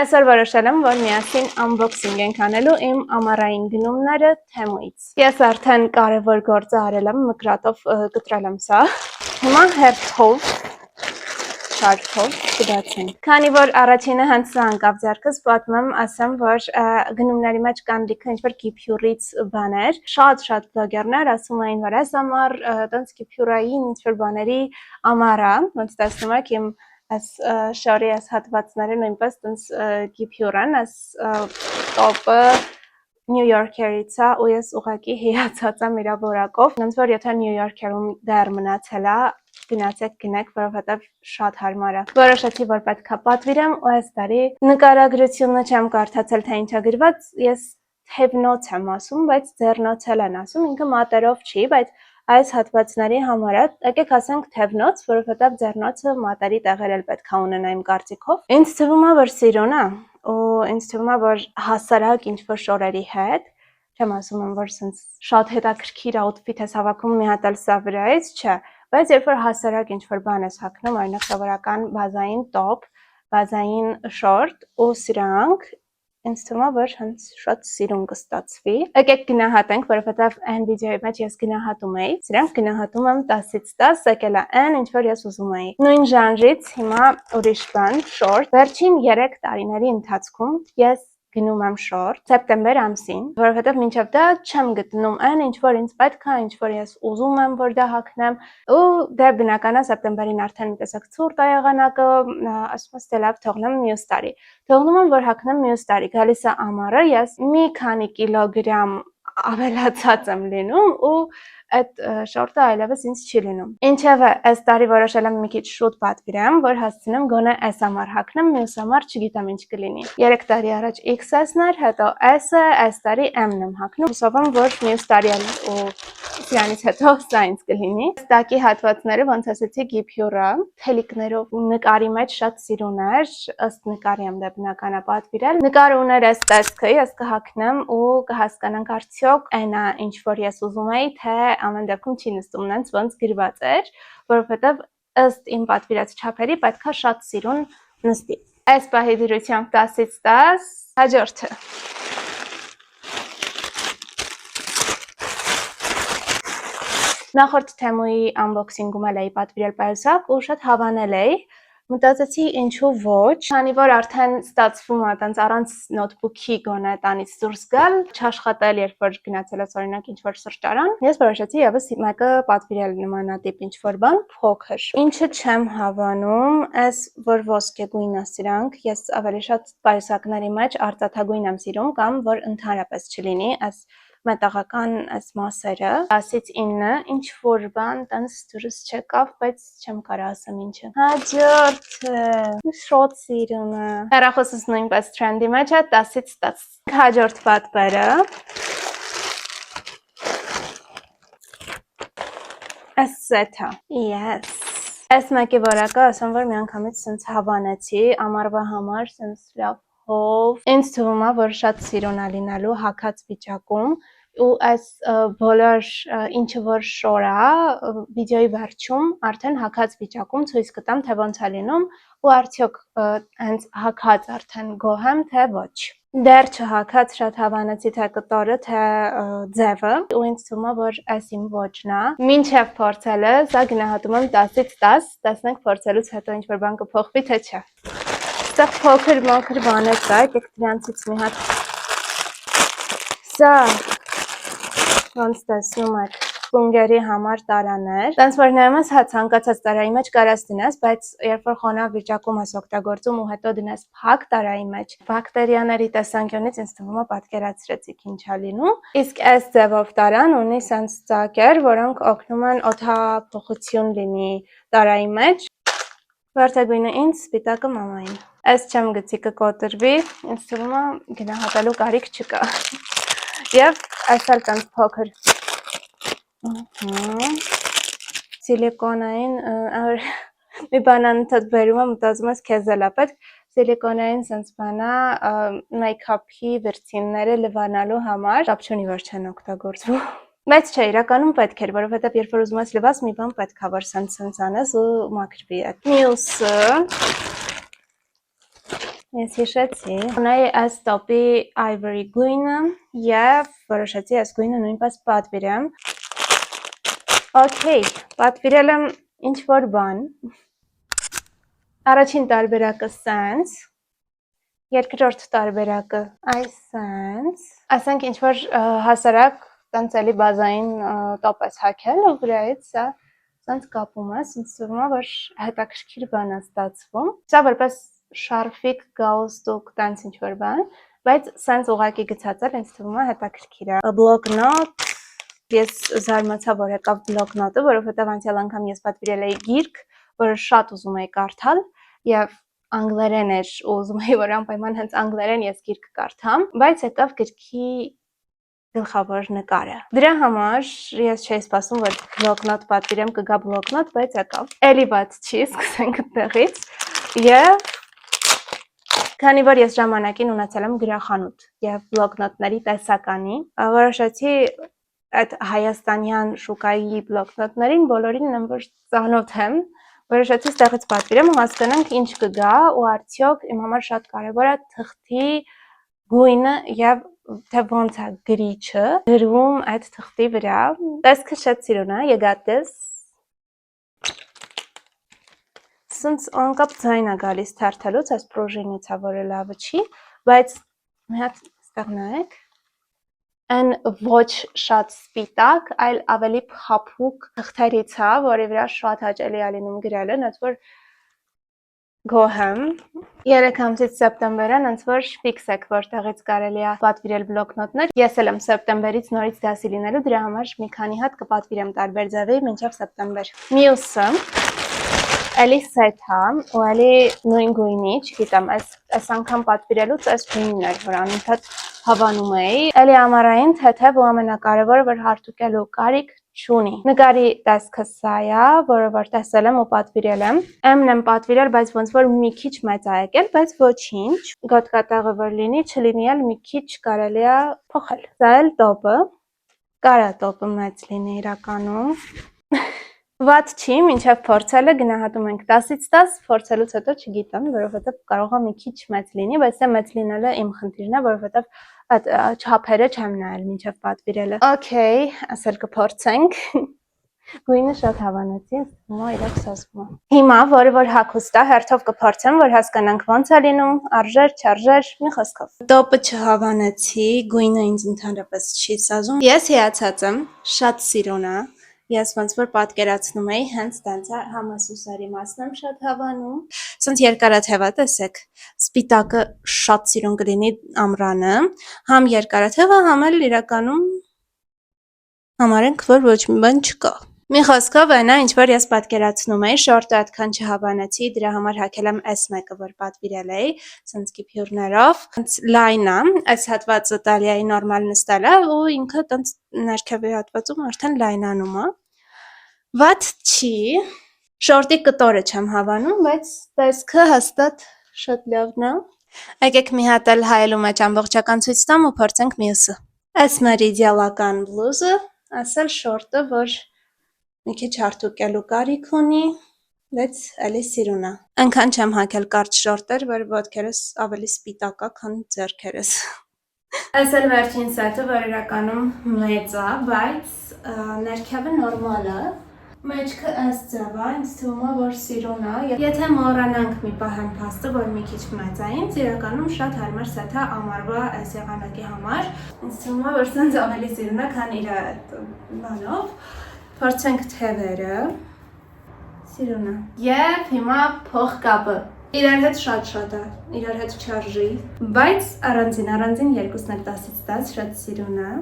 Այսօր որոշել եմ, որ միասին unboxing ենք անելու իմ ամառային գնումները Թեմուից։ Ես արդեն կարևոր գործը արել եմ, մկրատով կտրել եմ սա։ Հիմա հերթով շարքով կդացենք։ Քանի որ առաջինը հենց սա անկավ ձեռքս, պատմեմ, ասեմ, որ գնումների մեջ կան լիքը ինչ-որ գիփյուրից բաներ։ Շատ բլոգերներ ասում էին, որ այս ամառ տենց գիփյուրային ինչ-որ բաների ամառ է, ոնց տեսնում եք իմ այս շորի այս հատվածները նույնպես տենց գիփյուր են, այս տոպը New Yorker-ից է ու ես ուղղակի հիացած եմ իր որակով։ Ոնց որ եթե New Yorker-ում դեռ մնացել է, գնացեք գնեք, որովհետև շատ հարմար է։ Որոշեցի, որ պետք է պատվիրեմ ու այս տարի նկարագրությունը չեմ կարդացել, թե ինչ է գրված, ես թևնոց եմ ասում, բայց ձեռնոցել են ասում, ինքը մատերով չի, բայց այս հատվածների համար է, եկեք ասենք թևնոց, որովհետև ձեռնոցը մատերի տեղեր էլ պետք է ունենա իմ կարծիքով։ Ինձ թվում է, որ սիրուն է, ու ինձ թվում է, որ հասարակ ինչ-որ շորերի հետ, չեմ ասում եմ, որ սենց շատ հետաքրքիր outfit ես հավաքում մի հատ էլ սա վրայից, չէ, բայց երբ որ հասարակ ինչ-որ բան ես հագնում, օրինակ սովորական բազային տոպ, բազային շորտ ու սրանք, ինձ թվում է, որ հենց շատ սիրուն կստացվի։ Եկեք գնահատենք, որովհետև այն վիդեոյի մեջ ես գնահատում էի, սրանք գնահատում եմ 10-ից 10, եկել է այն, ինչ որ ես ուզում էի։ Նույն ժանրից հիմա ուրիշ բան, շորտ։ Վերջին 3 տարիների ընթացքում ես գնում եմ շորտ սեպտեմբեր ամսին, որովհետև մինչև դա չեմ գտնում այն, ինչ որ ինձ պետք է, ինչ որ ես ուզում եմ, որ դա հագնեմ, ու դե բնական է սեպտեմբերին արդեն մի տեսակ ցուրտ է եղանակը, ասում եմ, դե լավ թողնեմ մյուս տարի։ Թողնում եմ, որ հագնեմ մյուս տարի։ Գալիս է ամառը, ես մի քանի կիլոգրամ ավելացած եմ լինում ու այդ շորտը այլևս ինձ չի լինում։ Ինչևէ, այս տարի որոշել եմ մի քիչ շուտ պատվիրեմ, որ հասցնեմ գոնե այս ամառ հագնեմ, մյուս ամառ չգիտեմ ինչ կլինի։ 3 տարի առաջ XS-ն էր, հետո S-ը, այս տարի M-ն եմ հագնում։ Հուսով եմ, որ մյուս տարի էլ ու սրանից հետո սա ինձ կլինի։ Ստակի հատվածները, ոնց ասեցի, գիփյուռը, թելիկներով նկարի մեջ շատ սիրուն էր, ըստ նկարի եմ դե բնական է պատվիրել։ Նկարը ուներ այս տեսքը, ես կհագնեմ ու կհասկանանք արդյոք այն է, ինչ որ ես ուզում էի, թե ամեն դեպքում չի նստում նենց ոնց գրված էր, որովհետև ըստ իմ պատվիրած չափերի պետքա շատ սիրուն նստի։ Այս պահի դրությամբ 10-ից 10, հաջորդը։ Նախորդ Թեմուի unboxing-ում էլ էի պատվիրել պայուսակ ու շատ հավանել էի, մտածեցի ինչու ոչ, քանի որ արդեն ստացվում է տենց առանց նոթբուքի գոնե տանից դուրս գալ, չաշխատել, երբ որ գնացել ես օրինակ ինչ-որ սրճարան, ես որոշեցի եւս մեկը պատվիրել նմանատիպ ինչ-որ բան, փոքր։ Ինչը չեմ հավանում, այս որ ոսկեգույն է սրանք, ես ավելի շատ պայուսակների մեջ արծաթագույն եմ սիրում կամ որ ընդհանրապես չլինի, այս մետաղական այս մասերը, 10-ից 9, ինչ որ բան տենց դուրս չեկավ, բայց չեմ կարող ասեմ ինչը։ Հաջորդը, շատ սիրուն է։ Հեռախոսս նույնպես trend-ի մեջ է, 10-ից 10։ Հաջորդ պատվերը։ Այս սեթը։ Yes։ Այս մեկի որակը ասեմ, որ միանգամից սենց հավանեցի, ամառվա համար սենց լավ հով։ Ինձ թվում է, որ շատ սիրուն է լինելու հագած վիճակում ու այս բոլոր ինչը որ շոր է, վիդեոյի վերջում արդեն հագած վիճակում ցույց կտամ, թե ոնց է լինում ու արդյոք հենց հագած արդեն գոհ եմ, թե ոչ։ Դեռ չհագած շատ հավանեցի թե կտորը, թե ձևը ու ինձ թվում է, որ այս իմ ոճն է։ Մինչև փորձելը, սա գնահատում եմ 10-ից 10, տեսնենք փորձելուց հետո ինչ որ բան կփոխվի, թե չէ։ Այստեղ փոքր բաներ կա, եկեք դրանցից մի հատ։ Սա ոնց տեսնում եք, խունգերի համար տարաներ։ Տենց որ նայում ես, հա ցանկացած տարայի մեջ կարաս դնես, բայց երբ որ խոնավ վիճակում ես օգտագործում ու հետո դնես փակ տարայի մեջ, բակտերիաների տեսանկյունից ինձ թվում է պատկերացրեցիք ինչ է լինում։ Իսկ այս ձևով տարան ունի սենց ծակեր, որոնք օգնում են օդափոխություն լինի տարայի մեջ։ Վարդագույնը ինձ, սպիտակը մամային։ Այս չեմ գցի կկոտրվի, ինձ թվում է գնահատելու կարիք չկա։ Եվ այս էլ տենց փոքր սիլիկոնային մի բան անընդհատ բերում եմ, մտածում ես քեզ էլ է պետք, սիլիկոնային սենց բանա մեյքափի վրձինները լվանալու համար, տապ չունի որ չեն օգտագործվում։ Բայց չէ, իրականում պետք էր, որովհետև երբ որ ուզում ես լվաս, մի բան պետք է որ սենց անես ու մաքրվի այդ։ Մյուսը Ես հիշեցի։ Ունեի այս տոպի ivory գույնը եւ որոշեցի այս գույնը նույնպես պատվիրեմ։ Okay, պատվիրել եմ ինչ-որ բան։ Առաջին տարբերակը sense, երկրորդ տարբերակը sense։ Ասենք ինչ-որ հասարակ տենց էլի բազային տոպ ես հագել ու վրայից սա տենց կապում ես, ինձ թվում է, որ հետաքրքիր բան է ստացվում։ Սա որպես շարֆիկ, գալստուկ, տենց ինչ-որ բան, բայց սենց ուղղակի գցած էլ ինձ թվում է հետաքրքիր է։ Բլոկնոտ, ես զարմացա, որ եկավ բլոկնոտը, որովհետև անցյալ անգամ ես պատվիրել էի գիրք, որը շատ ուզում էի կարդալ եւ անգլերեն էր ու ուզում էի, որ անպայման հենց անգլերեն ես գիրք կարդամ, բայց եկավ գրքի գլխավոր նկարը։ Դրա համար ես չէի սպասում, որ բլոկնոտ պատվիրեմ, կգա բլոկնոտ, բայց եկավ։ Էլի բաց չի, սկսենք այդտեղից։ Եվ քանի որ ես ժամանակին ունեցել եմ գրախանութ եւ բլոկնոտների տեսականի, որոշեցի այդ հայաստանյան շուկայի բլոկնոտներին բոլորին եմ որ ծանոթ եմ, որոշեցի ստեղից պատվիրեմ ու հասկանանք ինչ կգա ու արդյոք իմ համար շատ կարևոր է թղթի գույնը եւ թե ոնց է գրիչը գրվում այդ թղթի վրա։ Տեսքը շատ սիրուն է, you got this։ Սենց անկապ ձայն է գալիս թերթելուց, այս պրոժինից է, որը լավը չի, բայց մի հատ ստեղ նայեք, այն ոչ շատ սպիտակ, այլ ավելի փափուկ թղթերից է, որի վրա շատ հաճելի է լինում գրելը, նոց որ գոհեմ։ 3 ամսից սեպտեմբերն ոնց որ ֆիքս եք, որտեղից կարելի է պատվիրել բլոկնոտներ։ Ես էլ եմ սեպտեմբերից նորից դասի լինելու, դրա համար մի քանի հատ կպատվիրեմ տարբեր ձևի մինչև սեպտեմբեր։ Մյուսը էլի սեթ է, ու էլի նույն գույնի, չգիտեմ, այս անգամ պատվիրելուց այս գույնն էր, որ անընդհատ հավանում էի։ Էլի ամառային թեթև ու ամենակարևորը, որ հարթուկելու կարիք չունի։ Նկարի տեսքը սա է, որը որ տեսել եմ ու պատվիրել եմ։ M-ն եմ պատվիրել, բայց ոնց որ մի քիչ մեծ է եկել, բայց ոչինչ։ Գոտկատաղը որ լինի, չլինի էլ մի քիչ կարելի է փոխել։ Սա էլ տոպը։ Կարա տոպը մեծ լինի իրականում։ Վատ չի, մինչև փորձելը գնահատում ենք 10-ից 10, փորձելուց հետո չգիտեմ, որովհետև կարող է մի քիչ մեծ լինի, բայց դա մեծ լինելը իմ խնդիրն է, որովհետև այդ չափերը չեմ նայել մինչև պատվիրելը։ Okay, ասել կփորձենք։ Գույնը շատ հավանեցի, հիմա իրոք սազվում է։ Հիմա, որը որ հագուստ է, հերթով կփորձեմ, որ հասկանանք ոնց է լինում, արժեր, չարժեր, մի խոսքով։ Տոպը չհավանեցի, գույնը ինձ ընդհանրապես չի սազում։ Ես հիացած եմ, շատ սիրուն է։ Ես ոնց որ պատկերացնում էի, հենց տենց է, համասուսարի մասն եմ շատ հավանում։ Սենց երկարաթև է, տեսեք, սպիտակը շատ սիրուն կլինի ամռանը, համ երկարաթև է, համ էլ իրականում համարենք, որ ոչ մի բան չկա։ Մի խոսքով այն է, ինչ որ ես պատկերացնում էի, շորտը այդքան չհավանեցի, դրա համար հագել եմ S1-ը, որ պատվիրել էի, սենց կիփյուրներով, լայն է, այս հատվածը տալիայի նորմալ նստել է ու ինքը տենց ներքևի հատվածում արդեն լայնանում է։ Վատ չի, շորտի կտորը չեմ հավանում, բայց տեսքը հաստատ շատ լավն է։ Եկեք մի հատ էլ հայելու մեջ ամբողջական ցույց տամ ու փորձենք մյուսը։ Այս մեր իդեալական բլուզը, ասել շորտը, որ մի քիչ հարթուկելու կարիք ունի, բայց էլի սիրուն է։ Այնքան չեմ հագել կարճ շորտեր, որ ոտքերս ավելի սպիտակ է, քան ձեռքերս։ Այս էլ վերջին սեթը, որ իրականում մեծ է, բայց ներքևը նորմալ է։ Մեջքը այս ձև է, ինձ թվում է, որ սիրուն է։ Եթե մոռանանք մի պահ այն փաստը, որ մի քիչ մեծ է ինձ, իրականում շատ հարմար սեթ է ամառվա այս եղանակի համար։ Ինձ թվում է, որ սենց ավելի սիրուն է, քան իր բանով։ Փորձենք թևերը, սիրուն է։ Եվ հիմա փողկապը, իրար հետ շատ է, իրար հետ չարժի, բայց առանձին երկուսն էլ 10-ից 10 շատ սիրուն է։